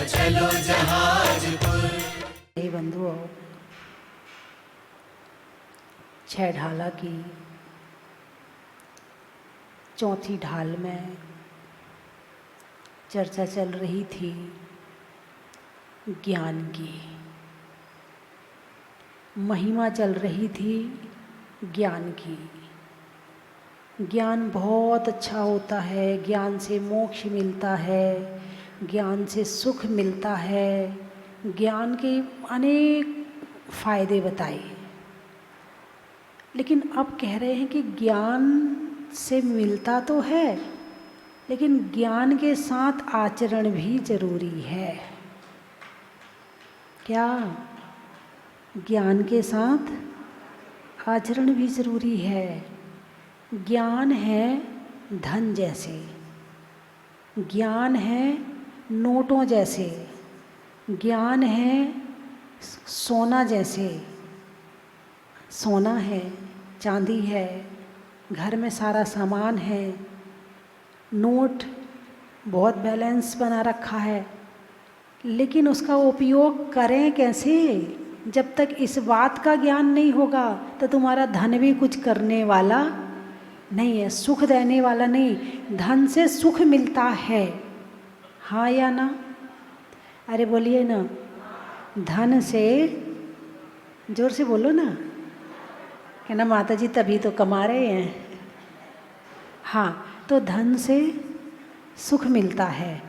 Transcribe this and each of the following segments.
चलो जहाजपुर। हे बंधुओं, छह ढाला की चौथी ढाल में चर्चा चल रही थी ज्ञान की, महिमा चल रही थी ज्ञान की। ज्ञान बहुत अच्छा होता है, ज्ञान से मोक्ष मिलता है, ज्ञान से सुख मिलता है, ज्ञान के अनेक फायदे बताए। लेकिन अब कह रहे हैं कि ज्ञान से मिलता तो है, लेकिन ज्ञान के साथ आचरण भी जरूरी है। क्या? ज्ञान के साथ आचरण भी जरूरी है। ज्ञान है धन जैसे, ज्ञान है नोटों जैसे, ज्ञान है सोना जैसे। सोना है, चांदी है, घर में सारा सामान है, नोट बहुत बैलेंस बना रखा है, लेकिन उसका उपयोग करें कैसे? जब तक इस बात का ज्ञान नहीं होगा तो तुम्हारा धन भी कुछ करने वाला नहीं है, सुख देने वाला नहीं। धन से सुख मिलता है, हाँ या ना? अरे बोलिए ना। धन से, जोर से बोलो ना। कहना माता जी तभी तो कमा रहे हैं। हाँ, तो धन से सुख मिलता है,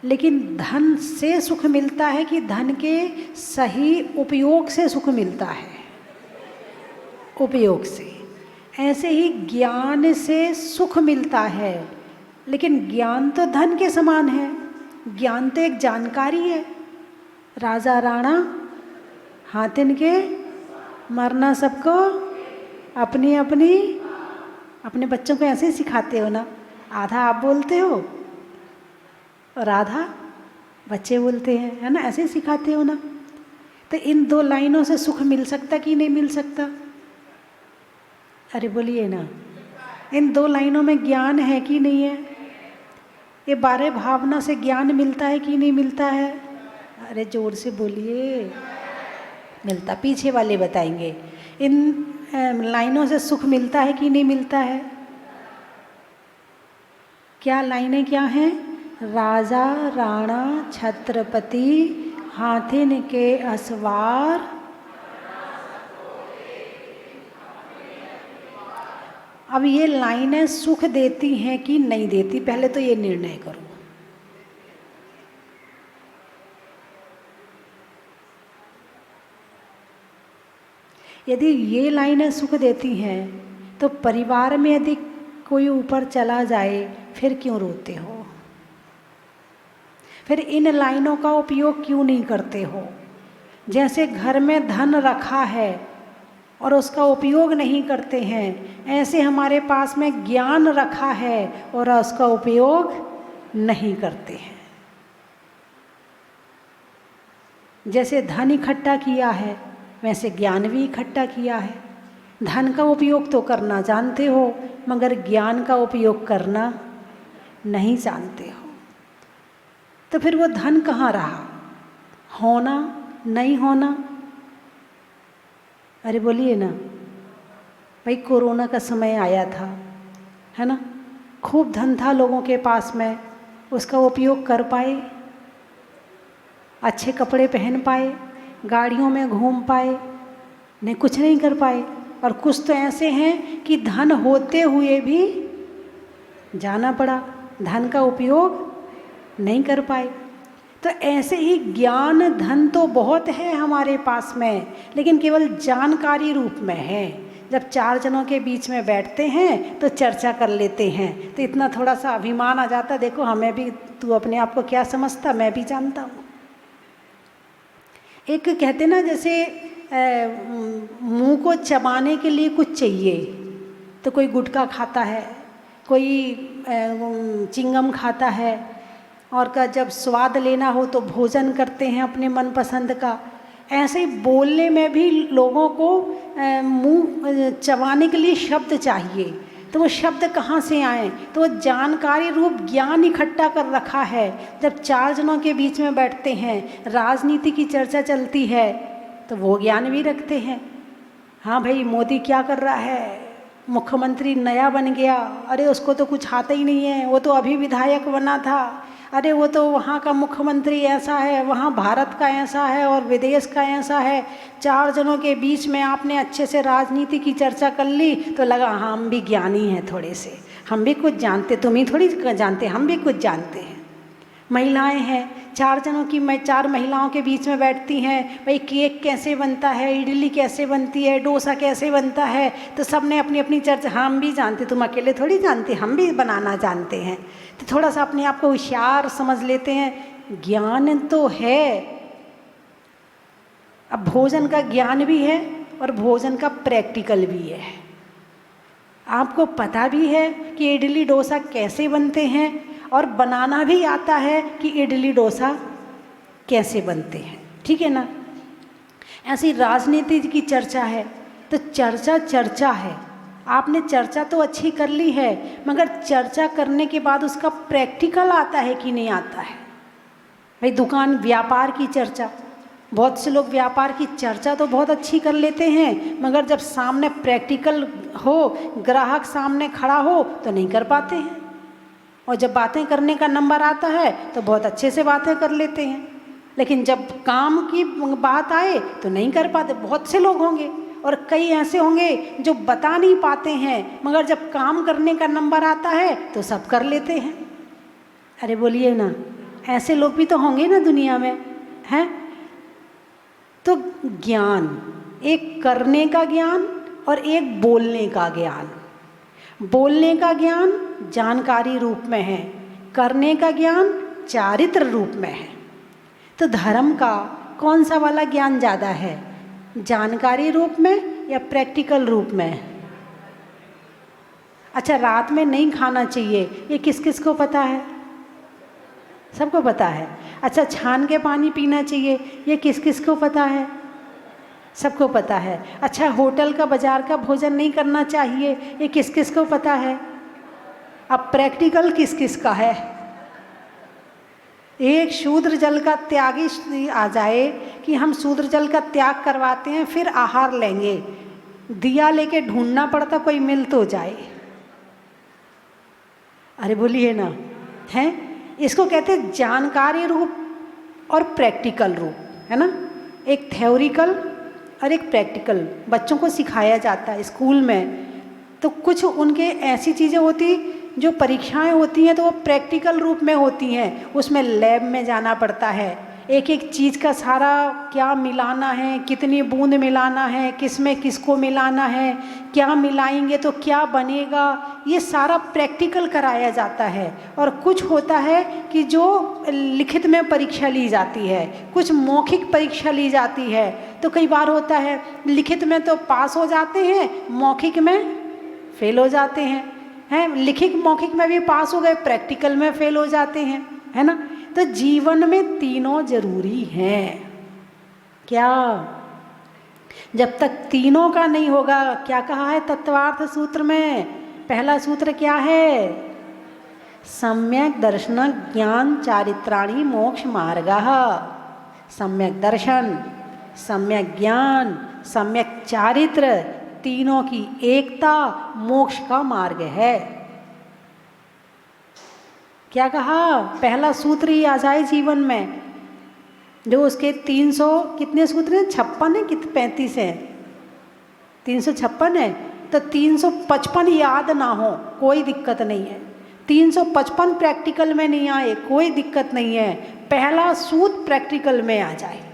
लेकिन धन से सुख मिलता है कि धन के सही उपयोग से सुख मिलता है? उपयोग से। ऐसे ही ज्ञान से सुख मिलता है, लेकिन ज्ञान तो धन के समान है। ज्ञान तो एक जानकारी है। राजा राणा हाथिन के, मरना सबको अपनी अपनी। अपने बच्चों को ऐसे ही सिखाते हो ना, आधा आप बोलते हो और आधा बच्चे बोलते हैं, है ना? ऐसे ही सिखाते हो ना। तो इन दो लाइनों से सुख मिल सकता कि नहीं मिल सकता? अरे बोलिए ना। इन दो लाइनों में ज्ञान है कि नहीं है? ये 12 भावना से ज्ञान मिलता है कि नहीं मिलता है? अरे जोर से बोलिए। मिलता। पीछे वाले बताएंगे। इन लाइनों से सुख मिलता है कि नहीं मिलता है? क्या लाइनें क्या हैं? राजा राणा छत्रपति हाथिन के असवार, अब ये लाइनें सुख देती हैं कि नहीं देती, पहले तो ये निर्णय करो। यदि ये लाइनें सुख देती हैं तो परिवार में यदि कोई ऊपर चला जाए फिर क्यों रोते हो? फिर इन लाइनों का उपयोग क्यों नहीं करते हो? जैसे घर में धन रखा है और उसका उपयोग नहीं करते हैं, ऐसे हमारे पास में ज्ञान रखा है और उसका उपयोग नहीं करते हैं। जैसे धन इकट्ठा किया है, वैसे ज्ञान भी इकट्ठा किया है। धन का उपयोग तो करना जानते हो, मगर ज्ञान का उपयोग करना नहीं जानते हो। तो फिर वो धन कहाँ रहा? होना नहीं होना? अरे बोलिए ना भाई। कोरोना का समय आया था, है ना? खूब धन था लोगों के पास में, उसका उपयोग कर पाए? अच्छे कपड़े पहन पाए? गाड़ियों में घूम पाए? नहीं, कुछ नहीं कर पाए। और कुछ तो ऐसे हैं कि धन होते हुए भी जाना पड़ा, धन का उपयोग नहीं कर पाए। तो ऐसे ही ज्ञान धन तो बहुत है हमारे पास में, लेकिन केवल जानकारी रूप में है। जब 4 जनों के बीच में बैठते हैं तो चर्चा कर लेते हैं, तो इतना थोड़ा सा अभिमान आ जाता, देखो हमें भी, तू अपने आप को क्या समझता, मैं भी जानता हूँ। एक कहते ना, जैसे मुंह को चबाने के लिए कुछ चाहिए, तो कोई गुटखा खाता है, कोई चिंगम खाता है, और का जब स्वाद लेना हो तो भोजन करते हैं अपने मनपसंद का। ऐसे ही बोलने में भी लोगों को मुंह चबाने के लिए शब्द चाहिए। तो वो शब्द कहाँ से आए? तो वो जानकारी रूप ज्ञान इकट्ठा कर रखा है। जब चार जनों के बीच में बैठते हैं, राजनीति की चर्चा चलती है, तो वो ज्ञान भी रखते हैं। हाँ भाई, मोदी क्या कर रहा है, मुख्यमंत्री नया बन गया, अरे उसको तो कुछ आता ही नहीं है, वो तो अभी विधायक बना था, अरे वो तो वहाँ का मुख्यमंत्री ऐसा है, वहाँ भारत का ऐसा है और विदेश का ऐसा है। चार जनों के बीच में आपने अच्छे से राजनीति की चर्चा कर ली तो लगा हाँ, हम भी ज्ञानी हैं, थोड़े से हम भी कुछ जानते, तुम ही थोड़ी जानते, हम भी कुछ जानते हैं। महिलाएं हैं, चार जनों की चार महिलाओं के बीच में बैठती हैं, भाई केक कैसे बनता है, इडली कैसे बनती है, डोसा कैसे बनता है, तो सब ने अपनी अपनी चर्चा, हम भी जानते, तुम अकेले थोड़ी जानते, हम भी बनाना जानते हैं। तो थोड़ा सा अपने आप को होशियार समझ लेते हैं। ज्ञान तो है। अब भोजन का ज्ञान भी है और भोजन का प्रैक्टिकल भी है। आपको पता भी है कि इडली डोसा कैसे बनते हैं और बनाना भी आता है कि इडली डोसा कैसे बनते हैं, ठीक है ना। ऐसी राजनीति की चर्चा है तो चर्चा है। आपने चर्चा तो अच्छी कर ली है, मगर चर्चा करने के बाद उसका प्रैक्टिकल आता है कि नहीं आता है। भाई दुकान व्यापार की चर्चा, बहुत से लोग व्यापार की चर्चा तो बहुत अच्छी कर लेते हैं, मगर जब सामने प्रैक्टिकल हो, ग्राहक सामने खड़ा हो तो नहीं कर पाते हैं। और जब बातें करने का नंबर आता है तो बहुत अच्छे से बातें कर लेते हैं, लेकिन जब काम की बात आए तो नहीं कर पाते। बहुत से लोग होंगे और कई ऐसे होंगे जो बता नहीं पाते हैं, मगर जब काम करने का नंबर आता है तो सब कर लेते हैं। अरे बोलिए ना, ऐसे लोग भी तो होंगे ना दुनिया में, हैं? तो ज्ञान, एक करने का ज्ञान और एक बोलने का ज्ञान। बोलने का ज्ञान जानकारी रूप में है, करने का ज्ञान चारित्र रूप में है। तो धर्म का कौन सा वाला ज्ञान ज़्यादा है, जानकारी रूप में या प्रैक्टिकल रूप में? अच्छा, रात में नहीं खाना चाहिए, ये किस किस को पता है? सबको पता है। अच्छा, छान के पानी पीना चाहिए, ये किस किस को पता है? सबको पता है। अच्छा, होटल का बाजार का भोजन नहीं करना चाहिए, ये किस किस को पता है? अब प्रैक्टिकल किस किस का है? एक शूद्र जल का त्यागी आ जाए कि हम शूद्र जल का त्याग करवाते हैं फिर आहार लेंगे, दिया लेके ढूंढना पड़ता कोई मिल तो जाए। अरे बोलिए ना, हैं? इसको कहते हैं जानकारी रूप और प्रैक्टिकल रूप, है ना। एक थ्योरिकल और एक प्रैक्टिकल बच्चों को सिखाया जाता है स्कूल में। तो कुछ उनके ऐसी चीज़ें होती जो परीक्षाएं होती हैं तो वो प्रैक्टिकल रूप में होती हैं, उसमें लैब में जाना पड़ता है, एक एक चीज़ का सारा क्या मिलाना है, कितनी बूंद मिलाना है, किसमें किसको मिलाना है, क्या मिलाएंगे तो क्या बनेगा, ये सारा प्रैक्टिकल कराया जाता है। और कुछ होता है कि जो लिखित में परीक्षा ली जाती है, कुछ मौखिक परीक्षा ली जाती है। तो कई बार होता है लिखित में तो पास हो जाते हैं, मौखिक में फेल हो जाते हैं, लिखित मौखिक में भी पास हो गए, प्रैक्टिकल में फेल हो जाते हैं, है ना। तो जीवन में तीनों जरूरी हैं। क्या? जब तक तीनों का नहीं होगा, क्या कहा है तत्वार्थ सूत्र में? पहला सूत्र क्या है? सम्यक दर्शन ज्ञान चारित्राणि मोक्ष मार्गः। सम्यक दर्शन, सम्यक ज्ञान, सम्यक चारित्र, तीनों की एकता मोक्ष का मार्ग है। क्या कहा? पहला सूत्र ही आ जाए जीवन में, जो उसके 300 कितने सूत्र हैं? 56 है कि 35 है? 356 है। तो 355 याद ना हो कोई दिक्कत नहीं है, 355 प्रैक्टिकल में नहीं आए कोई दिक्कत नहीं है। पहला सूत्र प्रैक्टिकल में आ जाए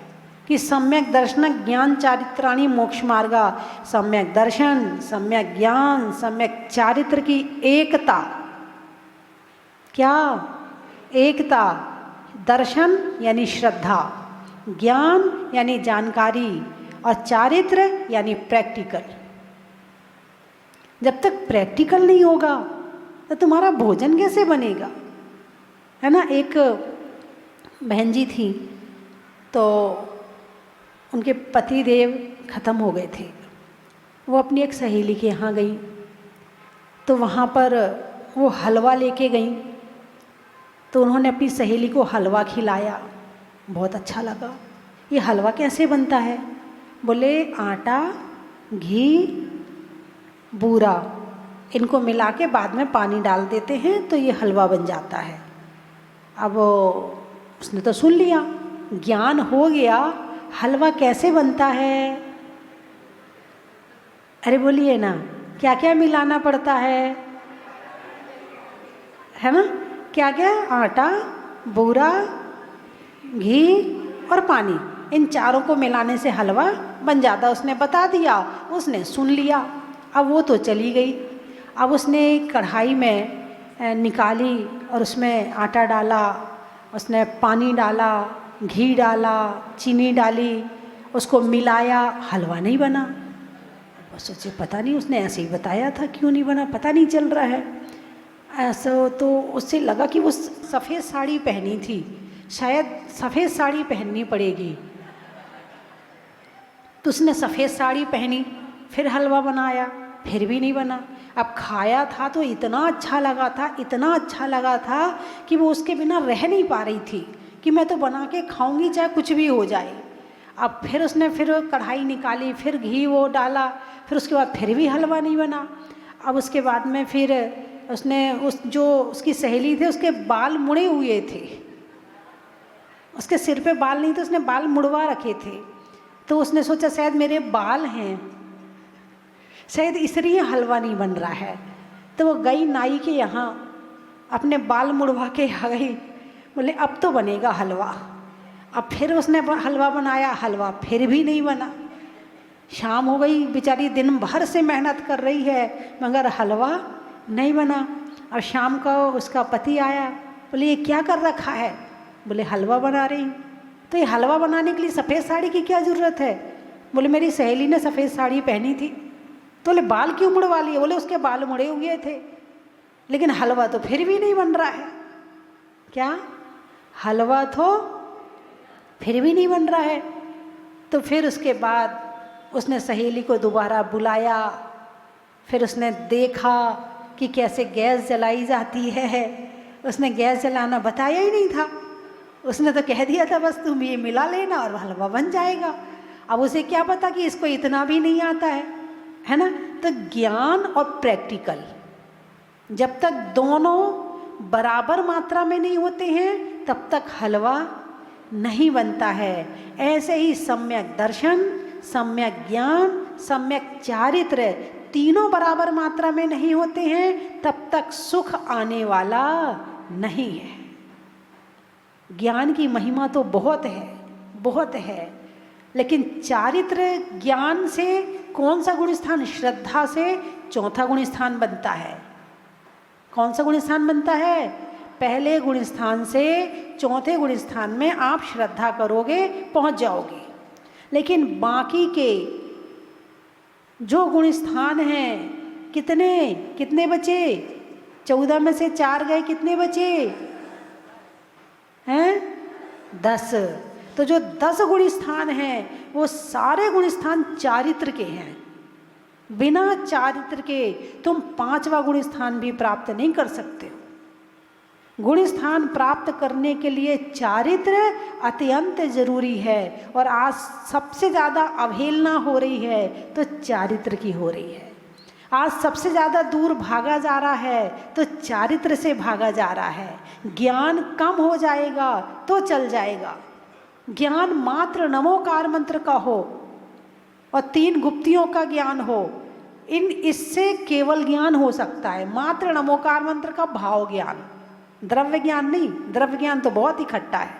कि सम्यक दर्शन ज्ञान चारित्राणि मोक्ष मार्गा। सम्यक दर्शन, सम्यक ज्ञान, सम्यक चारित्र की एकता। क्या? एकता। दर्शन यानी श्रद्धा, ज्ञान यानी जानकारी, और चारित्र यानी प्रैक्टिकल। जब तक प्रैक्टिकल नहीं होगा तो तुम्हारा भोजन कैसे बनेगा, है ना। एक बहन जी थी, तो उनके पतिदेव ख़त्म हो गए थे। वो अपनी एक सहेली के यहाँ गई, तो वहाँ पर वो हलवा लेके गई, तो उन्होंने अपनी सहेली को हलवा खिलाया, बहुत अच्छा लगा। ये हलवा कैसे बनता है? बोले आटा, घी, बूरा, इनको मिला के बाद में पानी डाल देते हैं तो ये हलवा बन जाता है। अब उसने तो सुन लिया, ज्ञान हो गया, हलवा कैसे बनता है? अरे बोलिए ना, क्या क्या मिलाना पड़ता है ना? क्या क्या? आटा, बूरा, घी और पानी, इन चारों को मिलाने से हलवा बन जाता। उसने बता दिया, उसने सुन लिया। अब वो तो चली गई। अब उसने कढ़ाई में निकाली और उसमें आटा डाला, उसने पानी डाला, घी डाला, चीनी डाली, उसको मिलाया, हलवा नहीं बना। वो सोचे पता नहीं, उसने ऐसे ही बताया था, क्यों नहीं बना पता नहीं चल रहा है। ऐसा तो उससे लगा कि वो सफ़ेद साड़ी पहनी थी, शायद सफ़ेद साड़ी पहननी पड़ेगी। तो उसने सफ़ेद साड़ी पहनी, फिर हलवा बनाया, फिर भी नहीं बना। अब खाया था तो इतना अच्छा लगा था, इतना अच्छा लगा था कि वो उसके बिना रह नहीं पा रही थी कि मैं तो बना के खाऊंगी चाहे कुछ भी हो जाए। अब फिर उसने फिर कढ़ाई निकाली, फिर घी वो डाला, फिर उसके बाद फिर भी हलवा नहीं बना। अब उसके बाद में फिर उसने जो उसकी सहेली थे उसके बाल मुड़े हुए थे, उसके सिर पे बाल नहीं थे, उसने बाल मुड़वा रखे थे। तो उसने सोचा शायद मेरे बाल हैं, शायद इसलिए हलवा नहीं बन रहा है। तो वो गई नाई के यहाँ, अपने बाल मुड़वा के आ गई, बोले अब तो बनेगा हलवा। अब फिर उसने हलवा बनाया, हलवा फिर भी नहीं बना। शाम हो गई, बेचारी दिन भर से मेहनत कर रही है मगर हलवा नहीं बना। और शाम को उसका पति आया, बोले ये क्या कर रखा है? बोले हलवा बना रही हूँ। तो ये हलवा बनाने के लिए सफ़ेद साड़ी की क्या ज़रूरत है? बोले मेरी सहेली ने सफ़ेद साड़ी पहनी थी। तो बोले बाल क्यों मुड़वा लिए? बोले उसके बाल मुड़े हुए थे, लेकिन हलवा तो फिर भी नहीं बन रहा है। क्या? हलवा तो फिर भी नहीं बन रहा है। तो फिर उसके बाद उसने सहेली को दोबारा बुलाया, फिर उसने देखा कि कैसे गैस जलाई जाती है। उसने गैस जलाना बताया ही नहीं था, उसने तो कह दिया था बस तुम ये मिला लेना और हलवा बन जाएगा। अब उसे क्या पता कि इसको इतना भी नहीं आता है ना? तो ज्ञान और प्रैक्टिकल जब तक दोनों बराबर मात्रा में नहीं होते हैं तब तक हलवा नहीं बनता है। ऐसे ही सम्यक दर्शन, सम्यक ज्ञान, सम्यक चारित्र तीनों बराबर मात्रा में नहीं होते हैं तब तक सुख आने वाला नहीं है। ज्ञान की महिमा तो बहुत है, बहुत है, लेकिन चारित्र ज्ञान से कौन सा गुण स्थान? श्रद्धा से चौथा गुण स्थान बनता है। कौन सा गुण स्थान बनता है? पहले गुण स्थान से चौथे गुण स्थान में आप श्रद्धा करोगे पहुंच जाओगे। लेकिन बाकी के जो गुण स्थान हैं, कितने बचे? 14 में से 4 गए, कितने बचे हैं? 10। तो जो 10 गुण स्थान हैं वो सारे गुण स्थान चारित्र के हैं। बिना चारित्र के तुम 5वां गुण स्थान भी प्राप्त नहीं कर सकते हो। गुण स्थान प्राप्त करने के लिए चारित्र अत्यंत जरूरी है, और आज सबसे ज़्यादा अवहेलना हो रही है तो चारित्र की हो रही है। आज सबसे ज़्यादा दूर भागा जा रहा है तो चारित्र से भागा जा रहा है। ज्ञान कम हो जाएगा तो चल जाएगा। ज्ञान मात्र नमोकार मंत्र का हो और 3 गुप्तियों का ज्ञान हो, इससे केवल ज्ञान हो सकता है। मात्र नमोकार मंत्र का भाव ज्ञान, द्रव्य ज्ञान नहीं। द्रव्य ज्ञान तो बहुत इकट्ठा है,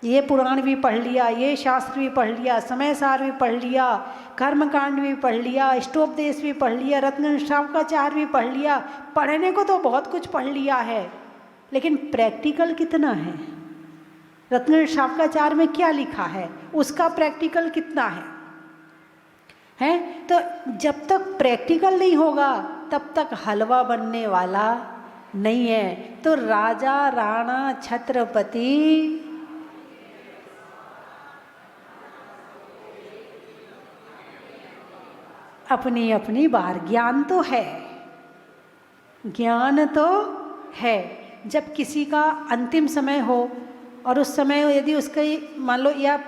ये पुराण भी पढ़ लिया, ये शास्त्र भी पढ़ लिया, समय सार भी पढ़ लिया, कर्मकांड भी पढ़ लिया, इष्टोपदेश भी पढ़ लिया, रत्न शावकाचार भी पढ़ लिया। पढ़ने को तो बहुत कुछ पढ़ लिया है, लेकिन प्रैक्टिकल कितना है? रत्न शावकाचार में क्या लिखा है, उसका प्रैक्टिकल कितना है? तो जब तक प्रैक्टिकल नहीं होगा तब तक हलवा बनने वाला नहीं है। तो राजा राणा छत्रपति अपनी अपनी बार, ज्ञान तो है ज्ञान तो है। जब किसी का अंतिम समय हो और उस समय यदि उसकी मान लो या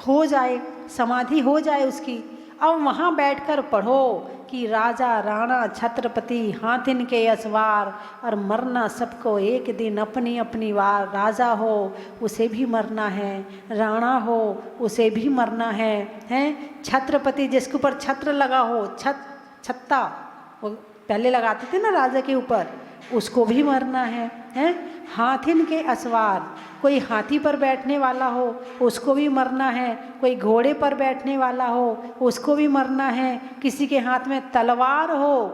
हो जाए, समाधि हो जाए उसकी, अब वहाँ बैठकर पढ़ो कि राजा राणा छत्रपति हाथिन के असवार, और मरना सबको एक दिन अपनी अपनी वार। राजा हो उसे भी मरना है, राणा हो उसे भी मरना है, हैं छत्रपति जिसके ऊपर छत्र लगा हो, छत्ता वो पहले लगाते थे ना राजा के ऊपर, उसको भी मरना है, हैं हाथिन के असवार, कोई हाथी पर बैठने वाला हो उसको भी मरना है, कोई घोड़े पर बैठने वाला हो उसको भी मरना है, किसी के हाथ में तलवार हो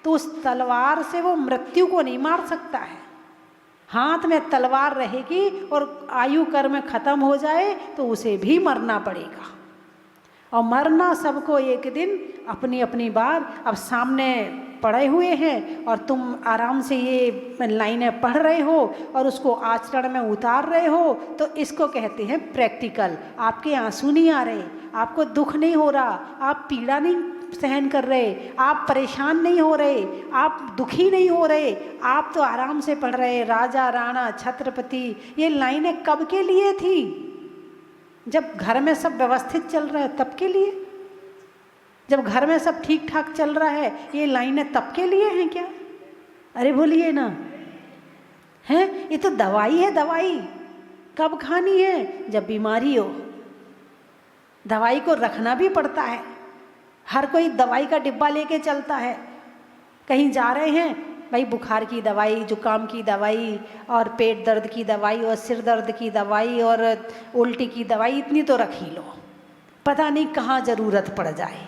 तो उस तलवार से वो मृत्यु को नहीं मार सकता है। हाथ में तलवार रहेगी और आयु कर्म खत्म हो जाए तो उसे भी मरना पड़ेगा। और मरना सबको एक दिन अपनी अपनी बार। अब सामने पढ़े हुए हैं और तुम आराम से ये लाइनें पढ़ रहे हो और उसको आचरण में उतार रहे हो, तो इसको कहते हैं प्रैक्टिकल। आपके आंसू नहीं आ रहे, आपको दुख नहीं हो रहा, आप पीड़ा नहीं सहन कर रहे, आप परेशान नहीं हो रहे, आप दुखी नहीं हो रहे, आप तो आराम से पढ़ रहे राजा राणा छत्रपति। ये लाइनें कब के लिए थी? जब घर में सब व्यवस्थित चल रहा है तब के लिए। जब घर में सब ठीक ठाक चल रहा है ये लाइनें तब के लिए हैं क्या? अरे बोलिए ना, हैं ये तो दवाई है। दवाई कब खानी है? जब बीमारी हो। दवाई को रखना भी पड़ता है। हर कोई दवाई का डिब्बा लेके चलता है। कहीं जा रहे हैं भाई, बुखार की दवाई, जुकाम की दवाई और पेट दर्द की दवाई और सिर दर्द की दवाई और उल्टी की दवाई, इतनी तो रख ही लो, पता नहीं कहाँ ज़रूरत पड़ जाए।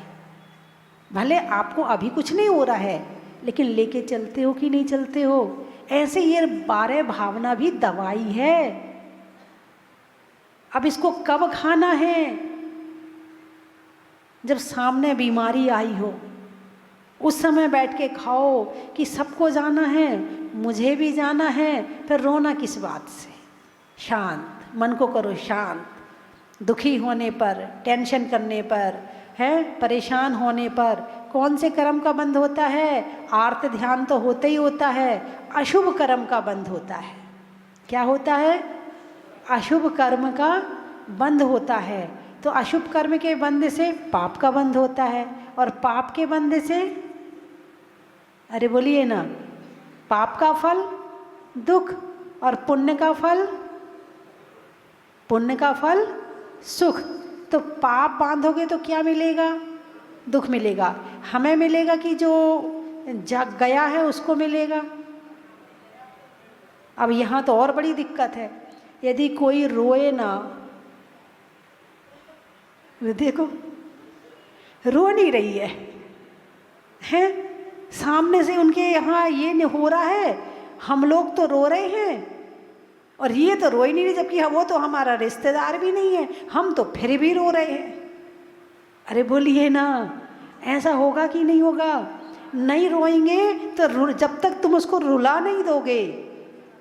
भले आपको अभी कुछ नहीं हो रहा है लेकिन लेके चलते हो कि नहीं चलते हो? ऐसे ये 12 भावना भी दवाई है। अब इसको कब खाना है? जब सामने बीमारी आई हो, उस समय बैठ के खाओ कि सबको जाना है, मुझे भी जाना है, फिर रोना किस बात से? शांत मन को करो शांत। दुखी होने पर, टेंशन करने पर, है परेशान होने पर कौन से कर्म का बंध होता है? आर्त ध्यान तो होता ही होता है, अशुभ कर्म का बंध होता है। क्या होता है? अशुभ कर्म का बंध होता है। तो अशुभ कर्म के बंध से पाप का बंध होता है, और पाप के बंध से, अरे बोलिए ना, पाप का फल दुख और पुण्य का फल सुख। तो पाप बांधोगे तो क्या मिलेगा? दुख मिलेगा। हमें मिलेगा कि जो जग गया है उसको मिलेगा? अब यहाँ तो और बड़ी दिक्कत है। यदि कोई रोए ना, देखो रो नहीं रही है, हैं सामने से उनके यहाँ ये नहीं हो रहा है, हम लोग तो रो रहे हैं और ये तो रो ही नहीं रही, जबकि वो तो हमारा रिश्तेदार भी नहीं है, हम तो फिर भी रो रहे हैं। अरे बोलिए ना, ऐसा होगा कि नहीं होगा? नहीं रोएंगे तो जब तक तुम उसको रुला नहीं दोगे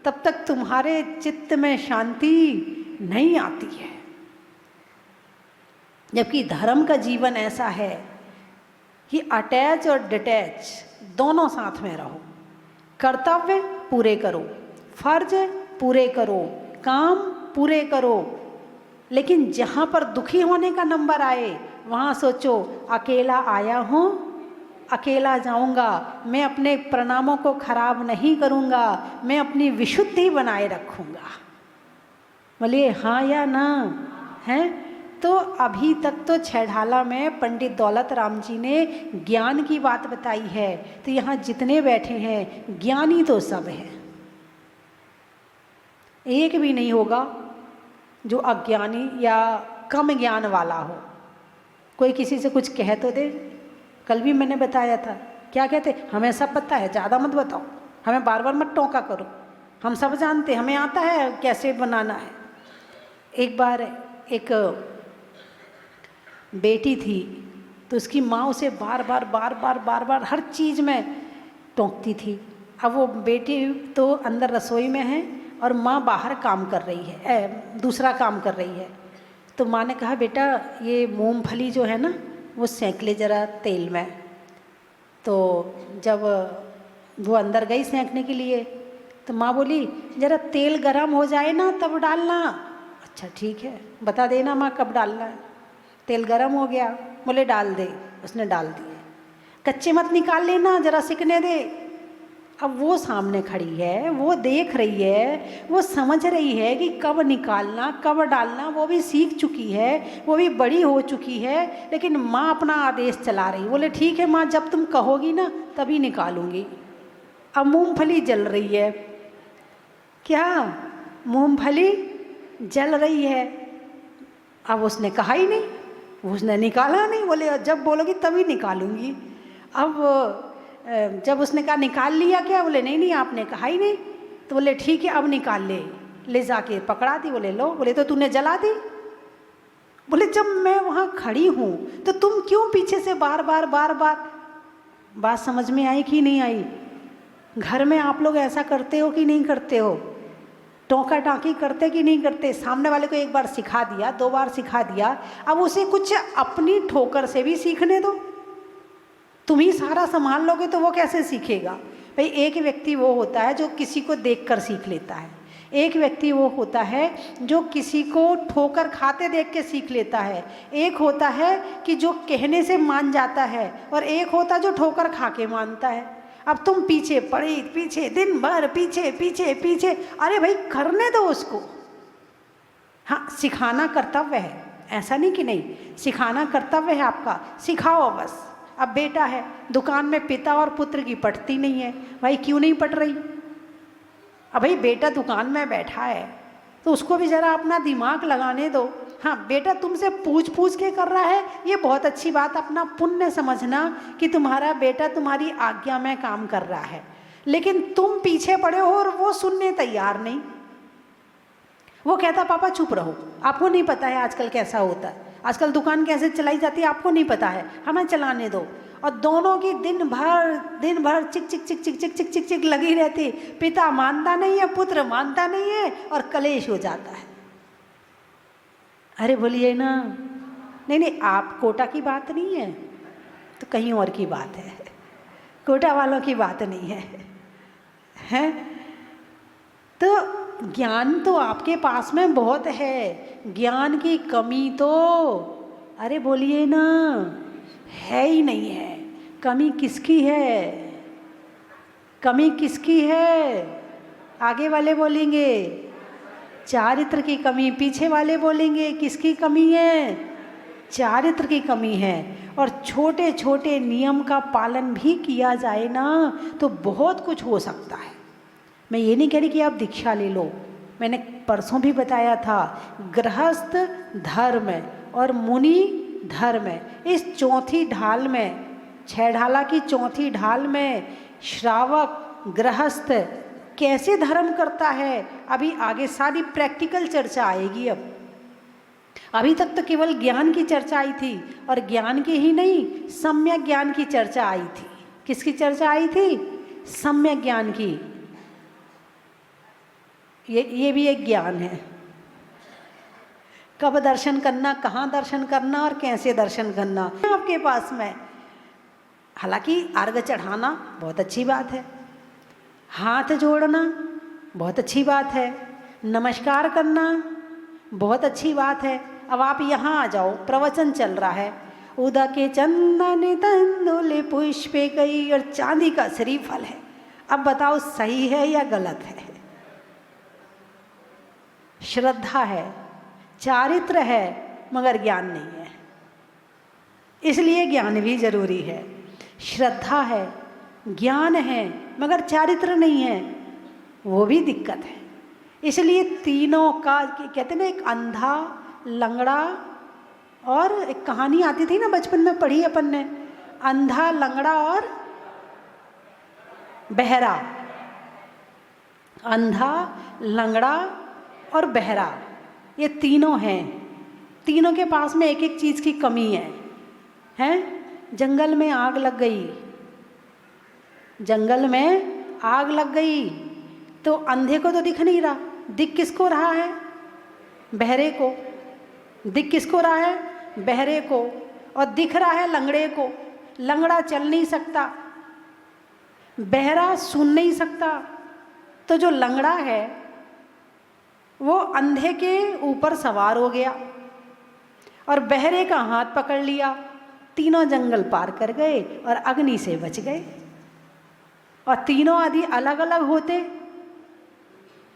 तब तक तुम्हारे चित्त में शांति नहीं आती है। जबकि धर्म का जीवन ऐसा है कि अटैच और डिटैच दोनों साथ में रहो। कर्तव्य पूरे करो, फर्ज पूरे करो, काम पूरे करो, लेकिन जहाँ पर दुखी होने का नंबर आए वहाँ सोचो अकेला आया हूँ, अकेला जाऊँगा, मैं अपने परिणामों को खराब नहीं करूँगा, मैं अपनी विशुद्धि बनाए रखूँगा। बोलिए हाँ या ना? हैं तो अभी तक तो छेढ़ाला में पंडित दौलत राम जी ने ज्ञान की बात बताई है, तो यहाँ जितने बैठे हैं ज्ञानी तो सब हैं, एक भी नहीं होगा जो अज्ञानी या कम ज्ञान वाला हो। कोई किसी से कुछ कह तो दे। कल भी मैंने बताया था, क्या कहते? हमें सब पता है, ज़्यादा मत बताओ, हमें बार बार मत टोका करो, हम सब जानते, हमें आता है कैसे बनाना है। एक बार एक बेटी थी तो उसकी माँ उसे बार बार हर चीज़ में टोकती थी। अब वो बेटी तो अंदर रसोई में है और माँ बाहर काम कर रही है, दूसरा काम कर रही है। तो माँ ने कहा बेटा ये मूंगफली जो है ना वो सेंक ले ज़रा तेल में। तो जब वो अंदर गई सेंकने के लिए, तो माँ बोली जरा तेल गरम हो जाए ना तब डालना। अच्छा ठीक है, बता देना माँ कब डालना है। तेल गरम हो गया, बोले डाल दे, उसने डाल दिए। कच्चे मत निकाल लेना, जरा सिकने दे। अब वो सामने खड़ी है, वो देख रही है, वो समझ रही है कि कब निकालना कब डालना, वो भी सीख चुकी है, वो भी बड़ी हो चुकी है, लेकिन माँ अपना आदेश चला रही। बोले ठीक है माँ, जब तुम कहोगी ना तभी निकालूंगी। अब मूंगफली जल रही है, क्या मूंगफली जल रही है। अब उसने कहा ही नहीं, उसने निकाला नहीं, बोले जब बोलोगी तभी निकालूंगी। अब जब उसने कहा निकाल लिया क्या, बोले नहीं नहीं आपने कहा ही नहीं। तो बोले ठीक है अब निकाल ले जाके पकड़ा दी। बोले लो, बोले तो तूने जला दी। बोले जब मैं वहाँ खड़ी हूँ तो तुम क्यों पीछे से बार बार बात समझ में आई कि नहीं आई? घर में आप लोग ऐसा करते हो कि नहीं करते हो? टोका टाकी करते कि नहीं करते? सामने वाले को एक बार सिखा दिया, 2 बार सिखा दिया, अब उसे कुछ अपनी ठोकर से भी सीखने दो। तुम ही सारा संभाल लोगे तो वो कैसे सीखेगा? भाई एक व्यक्ति वो होता है जो किसी को देखकर सीख लेता है, एक व्यक्ति वो होता है जो किसी को ठोकर खाते देख के सीख लेता है, एक होता है कि जो कहने से मान जाता है, और एक होता जो ठोकर खा के मानता है। अब तुम पीछे पड़े, पीछे दिन भर पीछे पीछे पीछे, अरे भाई करने दो उसको। हाँ सिखाना कर्तव्य है, ऐसा नहीं कि नहीं, सिखाना कर्तव्य है आपका, सिखाओ बस। अब बेटा है, दुकान में पिता और पुत्र की पटती नहीं है, भाई क्यों नहीं पट रही? अब भाई बेटा दुकान में बैठा है तो उसको भी ज़रा अपना दिमाग लगाने दो। हाँ बेटा तुमसे पूछ के कर रहा है, ये बहुत अच्छी बात, अपना पुण्य समझना कि तुम्हारा बेटा तुम्हारी आज्ञा में काम कर रहा है, लेकिन तुम पीछे पड़े हो और वो सुनने तैयार नहीं। वो कहता पापा चुप रहो, आपको नहीं पता है आजकल कैसा होता है, आजकल दुकान कैसे चलाई जाती है आपको नहीं पता है, हमें चलाने दो। और दोनों की दिन भर चिक चिक चिक चिक चिक चिक चिक चिक लगी रहती। पिता मानता नहीं है, पुत्र मानता नहीं है, और कलेश हो जाता है। अरे बोलिए ना, नहीं आप कोटा की बात नहीं है तो कहीं और की बात है, कोटा वालों की बात नहीं है, हैं? तो ज्ञान तो आपके पास में बहुत है, ज्ञान की कमी तो अरे बोलिए ना है ही नहीं है। कमी किसकी है? कमी किसकी है? आगे वाले बोलेंगे चारित्र की कमी, पीछे वाले बोलेंगे किसकी कमी है? चारित्र की कमी है। और छोटे छोटे नियम का पालन भी किया जाए ना तो बहुत कुछ हो सकता है। मैं ये नहीं कह रही कि आप दीक्षा ले लो, मैंने परसों भी बताया था, गृहस्थ धर्म और मुनि धर्म, इस चौथी ढाल में, 6 ढाला की चौथी ढाल में श्रावक गृहस्थ कैसे धर्म करता है, अभी आगे सारी प्रैक्टिकल चर्चा आएगी। अब अभी तक तो केवल ज्ञान की चर्चा आई थी, और ज्ञान की ही नहीं, सम्यक ज्ञान की चर्चा आई थी। किसकी चर्चा आई थी? सम्यक ज्ञान की। ये भी एक ज्ञान है, कब दर्शन करना, कहाँ दर्शन करना और कैसे दर्शन करना आपके पास में। हालांकि अर्घ चढ़ाना बहुत अच्छी बात है, हाथ जोड़ना बहुत अच्छी बात है, नमस्कार करना बहुत अच्छी बात है। अब आप यहाँ आ जाओ, प्रवचन चल रहा है, उदा के चंदन तंदुल पुष्पे गई और चांदी का श्रीफल है। अब बताओ सही है या गलत है? श्रद्धा है, चारित्र है, मगर ज्ञान नहीं है, इसलिए ज्ञान भी जरूरी है। श्रद्धा है, ज्ञान है, मगर चारित्र नहीं है, वो भी दिक्कत है। इसलिए तीनों का कहते हैं ना, एक अंधा, लंगड़ा, और एक कहानी आती थी ना बचपन में पढ़ी अपन ने, अंधा, लंगड़ा और बहरा। अंधा, लंगड़ा और बहरा, ये तीनों हैं, तीनों के पास में एक एक चीज़ की कमी है। हैं? जंगल में आग लग गई, जंगल में आग लग गई तो अंधे को तो दिख नहीं रहा, दिख किसको रहा है? बहरे को। दिख किसको रहा है? बहरे को। और दिख रहा है लंगड़े को। लंगड़ा चल नहीं सकता, बहरा सुन नहीं सकता, तो जो लंगड़ा है वो अंधे के ऊपर सवार हो गया और बहरे का हाथ पकड़ लिया। तीनों जंगल पार कर गए और अग्नि से बच गए। और तीनों यदि अलग अलग होते,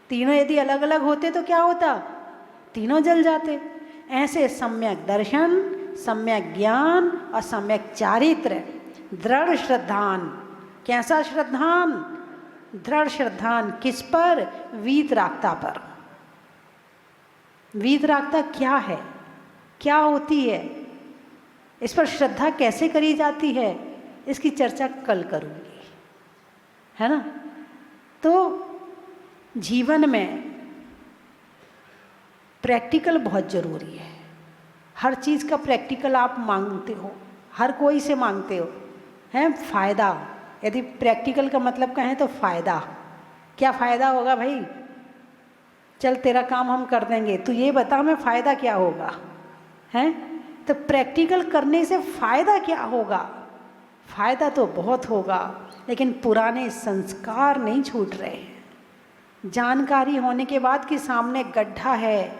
तीनों यदि अलग अलग होते तो क्या होता? तीनों जल जाते। ऐसे सम्यक दर्शन, सम्यक ज्ञान और सम्यक चारित्र, दृढ़ श्रद्धान। कैसा श्रद्धान? दृढ़ श्रद्धान। किस पर? वीतरागता पर। वीतरागता क्या है, क्या होती है, इस पर श्रद्धा कैसे करी जाती है, इसकी चर्चा कल करूंगी, है ना। तो जीवन में प्रैक्टिकल बहुत ज़रूरी है। हर चीज़ का प्रैक्टिकल आप मांगते हो, हर कोई से मांगते हो, हैं फ़ायदा। यदि प्रैक्टिकल का मतलब कहें तो फ़ायदा। क्या फ़ायदा होगा भाई? चल तेरा काम हम कर देंगे, तू ये बता हमें फ़ायदा क्या होगा, हैं? तो प्रैक्टिकल करने से फ़ायदा क्या होगा? फ़ायदा तो बहुत होगा, लेकिन पुराने संस्कार नहीं छूट रहे हैं। जानकारी होने के बाद कि सामने गड्ढा है,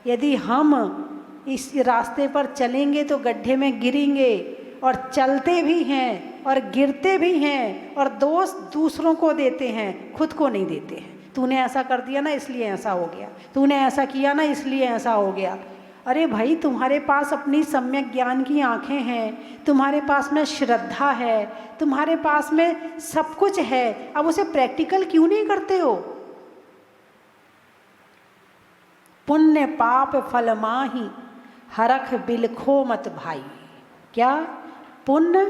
यदि हम इस रास्ते पर चलेंगे तो गड्ढे में गिरेंगे, और चलते भी हैं और गिरते भी हैं, और दोष दूसरों को देते हैं, खुद को नहीं देते हैं। तूने ऐसा कर दिया ना इसलिए ऐसा हो गया, तूने ऐसा किया ना इसलिए ऐसा हो गया। अरे भाई, तुम्हारे पास अपनी सम्यक ज्ञान की आंखें हैं, तुम्हारे पास में श्रद्धा है, तुम्हारे पास में सब कुछ है, अब उसे प्रैक्टिकल क्यों नहीं करते हो? पुण्य पाप फल माही हरख बिलखो मत भाई। क्या? पुण्य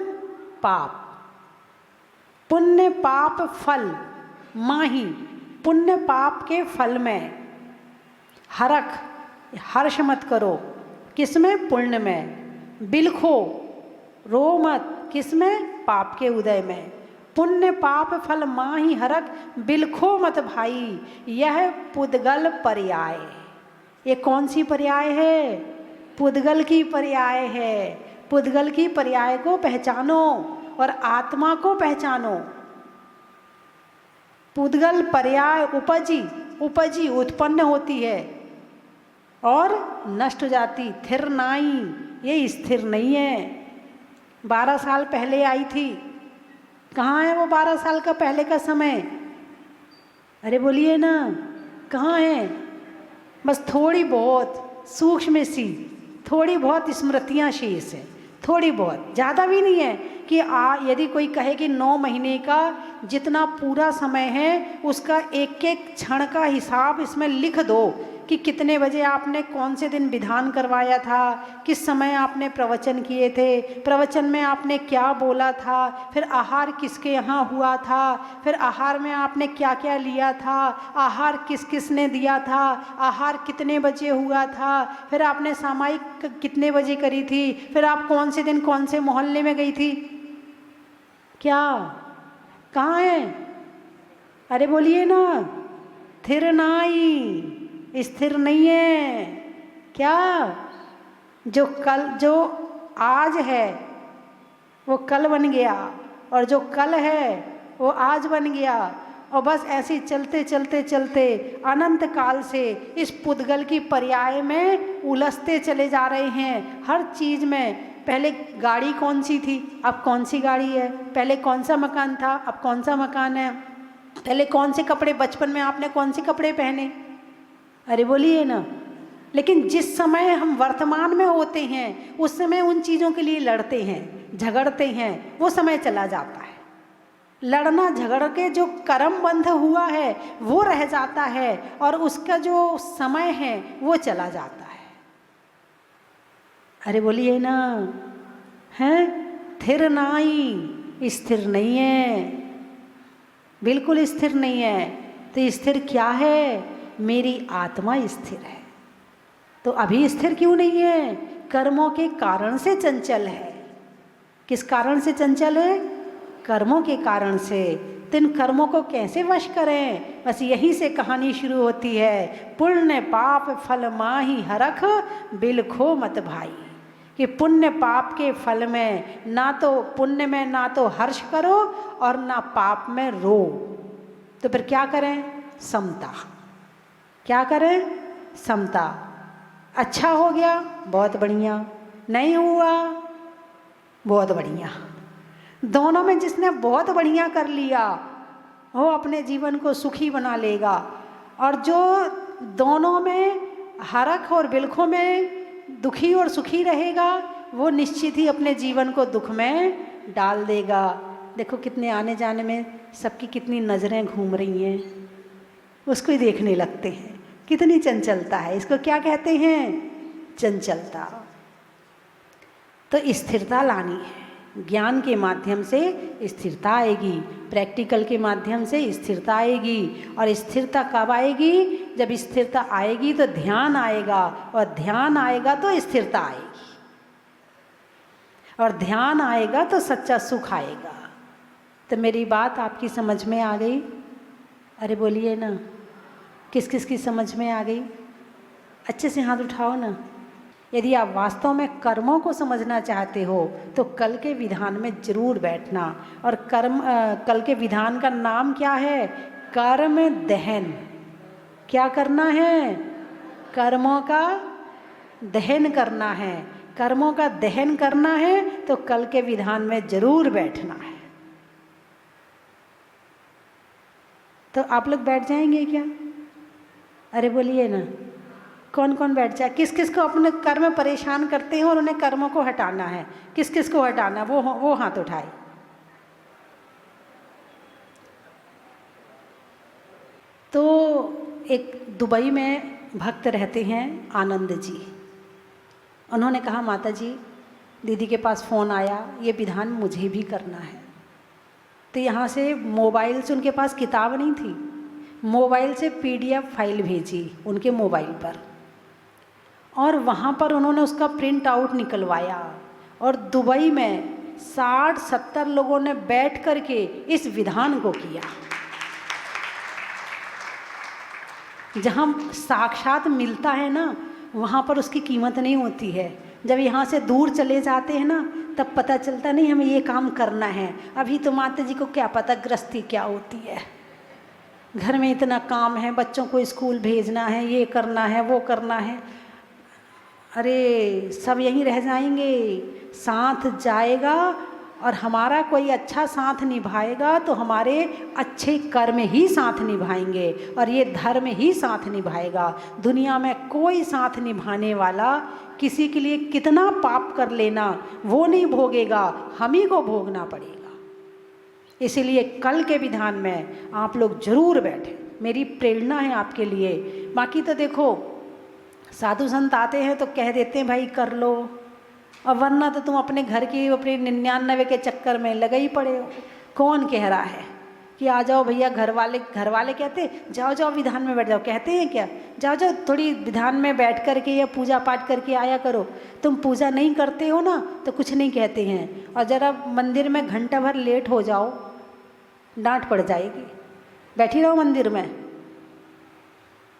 पाप, पुण्य पाप फल माही, पुण्य पाप के फल में हरख, हर्ष मत करो। किसमें? पुण्य में। बिलखो, रो मत। किसमें? पाप के उदय में। पुण्य पाप फल माही हरख बिलखो मत भाई, यह पुद्गल पर्याय। ये कौन सी पर्याय है? पुद्गल की पर्याय है। पुद्गल की पर्याय को पहचानो और आत्मा को पहचानो। पुद्गल पर्याय उपजी, उपजी उत्पन्न होती है और नष्ट हो जाती। थिर नाई, ये स्थिर नहीं है। 12 साल पहले आई थी, कहाँ है वो 12 साल का पहले का समय? अरे बोलिए ना, कहाँ है? बस थोड़ी बहुत सूक्ष्म सी, थोड़ी बहुत स्मृतियाँ शेष है, थोड़ी बहुत, ज़्यादा भी नहीं है। कि यदि कोई कहे कि 9 महीने का जितना पूरा समय है उसका एक एक क्षण का हिसाब इसमें लिख दो, कि कितने बजे आपने कौन से दिन विधान करवाया था, किस समय आपने प्रवचन किए थे, प्रवचन में आपने क्या बोला था, फिर आहार किसके यहाँ हुआ था, फिर आहार में आपने क्या क्या लिया था, आहार किस किस ने दिया था, आहार कितने बजे हुआ था, फिर आपने सामायिक कितने बजे करी थी, फिर आप कौन से दिन कौन से मोहल्ले में गई थी। क्या? कहाँ है? अरे बोलिए ना। थिर नाई, स्थिर नहीं है। क्या? जो कल, जो आज है वो कल बन गया, और जो कल है वो आज बन गया, और बस ऐसे ही चलते चलते चलते अनंत काल से इस पुद्गल की पर्याय में उलझते चले जा रहे हैं। हर चीज़ में पहले गाड़ी कौन सी थी, अब कौन सी गाड़ी है, पहले कौन सा मकान था, अब कौन सा मकान है, पहले कौन से कपड़े, बचपन में आपने कौन से कपड़े पहने। अरे बोलिए ना। लेकिन जिस समय हम वर्तमान में होते हैं उस समय उन चीज़ों के लिए लड़ते हैं, झगड़ते हैं, वो समय चला जाता है। लड़ना झगड़ के जो कर्म बंध हुआ है वो रह जाता है, और उसका जो समय है वो चला जाता है। अरे बोलिए ना। हैं? थिर नाई, स्थिर नहीं है, बिल्कुल स्थिर नहीं है। तो स्थिर क्या है? मेरी आत्मा स्थिर है। तो अभी स्थिर क्यों नहीं है? कर्मों के कारण से चंचल है। किस कारण से चंचल है? कर्मों के कारण से। तो इन कर्मों को कैसे वश करें? बस यहीं से कहानी शुरू होती है। पुण्य पाप फल माही हरख बिलखो मत भाई। कि पुण्य पाप के फल में ना तो पुण्य में ना तो हर्ष करो और ना पाप में रो। तो फिर क्या करें? समता। क्या करें? समता। अच्छा हो गया, बहुत बढ़िया, नहीं हुआ, बहुत बढ़िया। दोनों में जिसने बहुत बढ़िया कर लिया वो अपने जीवन को सुखी बना लेगा, और जो दोनों में हरख और बिलखों में दुखी और सुखी रहेगा वो निश्चित ही अपने जीवन को दुख में डाल देगा। देखो कितने आने जाने में सबकी कितनी नज़रें घूम रही हैं, उसको ही देखने लगते हैं। कितनी चंचलता है, इसको क्या कहते हैं? चंचलता। तो स्थिरता लानी है। ज्ञान के माध्यम से स्थिरता आएगी, प्रैक्टिकल के माध्यम से स्थिरता आएगी। और स्थिरता कब आएगी? जब स्थिरता आएगी तो ध्यान आएगा, और ध्यान आएगा तो स्थिरता आएगी, और ध्यान आएगा तो सच्चा सुख आएगा। तो मेरी बात आपकी समझ में आ गई? अरे बोलिए ना, किस किस की समझ में आ गई? अच्छे से हाथ उठाओ ना। यदि आप वास्तव में कर्मों को समझना चाहते हो तो कल के विधान में जरूर बैठना। और कल के विधान का नाम क्या है? कर्म दहन। क्या करना है? कर्मों का दहन करना है। कर्मों का दहन करना है तो कल के विधान में जरूर बैठना है। तो आप लोग बैठ जाएंगे क्या? अरे बोलिए ना, कौन कौन बैठ जाए? किस किस को अपने कर्म परेशान करते हैं और उन्हें कर्मों को हटाना है? किस किस को हटाना? वो हाथ उठाए। तो एक दुबई में भक्त रहते हैं, आनंद जी। उन्होंने कहा, माता जी दीदी के पास फ़ोन आया, ये विधान मुझे भी करना है। तो यहाँ से मोबाइल से, उनके पास किताब नहीं थी, मोबाइल से PDF फाइल भेजी उनके मोबाइल पर, और वहाँ पर उन्होंने उसका प्रिंट आउट निकलवाया। और दुबई में 60-70 लोगों ने बैठ कर के इस विधान को किया। जहाँ साक्षात मिलता है ना, वहाँ पर उसकी कीमत नहीं होती है। जब यहाँ से दूर चले जाते हैं ना, तब पता चलता नहीं हमें ये काम करना है। अभी तो माता जी को क्या पता गृहस्थी क्या होती है। घर में इतना काम है, बच्चों को स्कूल भेजना है, ये करना है, वो करना है। अरे सब यहीं रह जाएंगे। साथ जाएगा और हमारा कोई अच्छा साथ निभाएगा तो हमारे अच्छे कर्म ही साथ निभाएंगे, और ये धर्म ही साथ निभाएगा। दुनिया में कोई साथ निभाने वाला किसी के लिए कितना पाप कर लेना वो नहीं भोगेगा, हम ही को भोगना पड़ेगा। इसीलिए कल के विधान में आप लोग जरूर बैठें, मेरी प्रेरणा है आपके लिए। बाकी तो देखो, साधु संत आते हैं तो कह देते हैं भाई कर लो, और वरना तो तुम अपने घर की अपने 99 के चक्कर में लगे ही पड़े हो। कौन कह रहा है कि आ जाओ भैया? घर वाले कहते जाओ जाओ विधान में बैठ जाओ, कहते हैं क्या? जाओ जाओ थोड़ी विधान में बैठ करके या पूजा पाठ करके आया करो। तुम पूजा नहीं करते हो ना तो कुछ नहीं कहते हैं, और ज़रा मंदिर में घंटा भर लेट हो जाओ डांट पड़ जाएगी। बैठी रहो मंदिर में,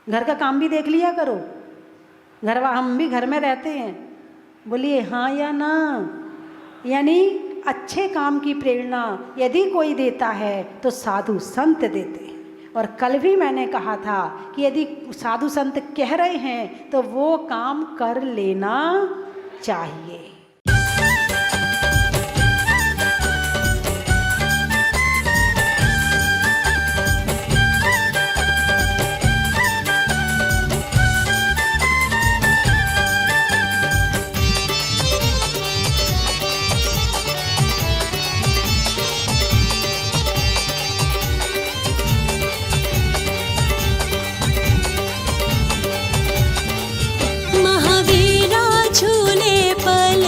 घर का काम भी देख लिया करो। हम भी घर में रहते हैं, बोलिए हाँ या ना। यानी अच्छे काम की प्रेरणा यदि कोई देता है तो साधु संत देते हैं। और कल भी मैंने कहा था कि यदि साधु संत कह रहे हैं तो वो काम कर लेना चाहिए। महावीरा झूले पल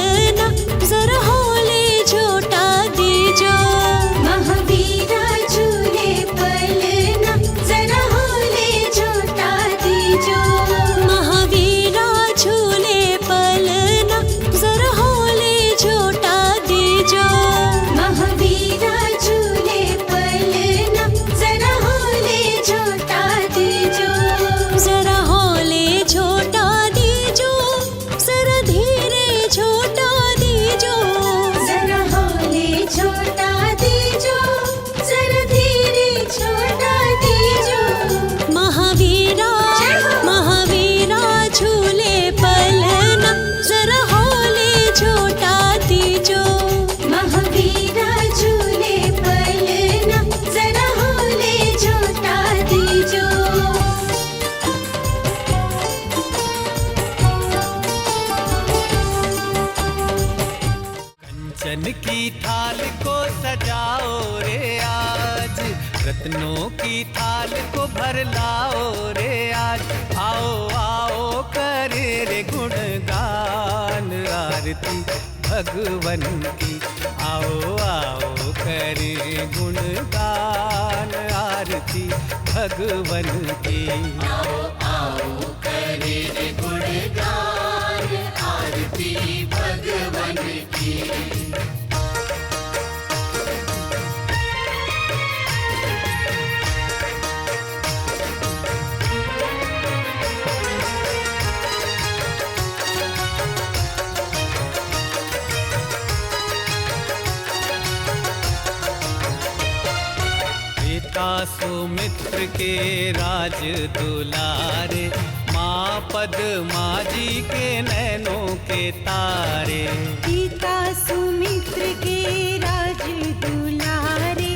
थाल को सजाओ रे आज, रत्नों की थाल को भर लाओ रे आज। आओ आओ करे रे गुणगान आरती भगवन की, आओ आओ करे गुणगान आरती भगवन की। आओ आओ करे रे गुणगान आरती भगवन की। पिता सुमित्र के राज दुलारे, माँ पद्मा जी के नैनों के तारे। पिता सुमित्र के राज दुलारे,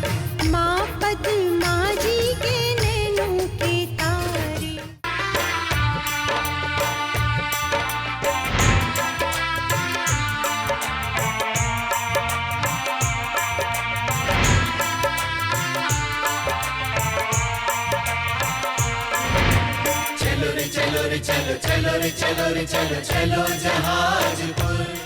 माँ पद्मा जी के नैनों के तारे। चलो रे चलो रे चलो, चलो रे चलो रे चलो, चलो जहाजपुर।